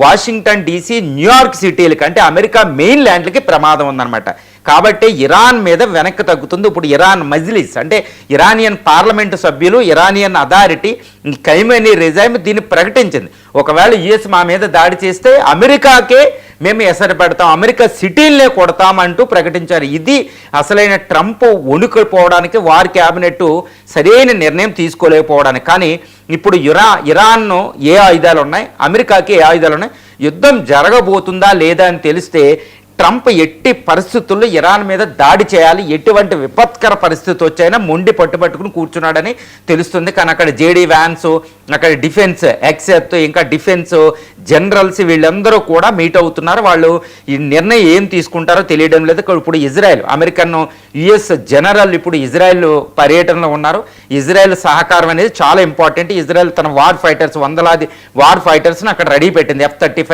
Washington DC, New York సిటీలకి అంటే America main ల్యాండ్లకి ప్రమాదం ఉందన్నమాట. కాబట్టి ఇరాన్ మీద వెనక్కి తగ్గుతుంది. ఇప్పుడు ఇరాన్ మజ్లిస్ అంటే ఇరానియన్ పార్లమెంటు సభ్యులు, ఇరానియన్ అథారిటీ ఖైమనీ రిజైమ్ దీన్ని ప్రకటించింది. ఒకవేళ యుఎస్ మా మీద దాడి చేస్తే అమెరికాకే మేము ఎసరు పెడతాం, అమెరికా సిటీలనే కొడతామంటూ ప్రకటించారు. ఇది అసలైన ట్రంప్ వణుకుపోవడానికి, వారి క్యాబినెట్ సరైన నిర్ణయం తీసుకోలేకపోవడానికి. కానీ ఇప్పుడు ఇరాన్ను ఏ ఆయుధాలు ఉన్నాయి, అమెరికాకి ఏ ఆయుధాలు ఉన్నాయి, యుద్ధం జరగబోతుందా లేదా అని తెలిస్తే ట్రంప్ ఎట్టి పరిస్థితుల్లో ఇరాన్ మీద దాడి చేయాలి, ఎటువంటి విపత్కర పరిస్థితి వచ్చైనా మొండి పట్టుబట్టుకుని కూర్చున్నాడని తెలుస్తుంది. కానీ అక్కడ జేడీ వ్యాన్స్, అక్కడ డిఫెన్స్ ఎక్సెత్, ఇంకా డిఫెన్స్ జనరల్స్ వీళ్ళందరూ కూడా మీట్ అవుతున్నారు. వాళ్ళు ఈ నిర్ణయం ఏం తీసుకుంటారో తెలియడం లేదు. ఇప్పుడు ఇజ్రాయెల్, అమెరికన్ యుఎస్ జనరల్ ఇప్పుడు ఇజ్రాయెల్ పర్యటనలో ఉన్నారు. ఇజ్రాయెల్ సహకారం అనేది చాలా ఇంపార్టెంట్. ఇజ్రాయెల్ తన వార్ ఫైటర్స్, వందలాది వార్ ఫైటర్స్ని అక్కడ రెడీ పెట్టింది, F-35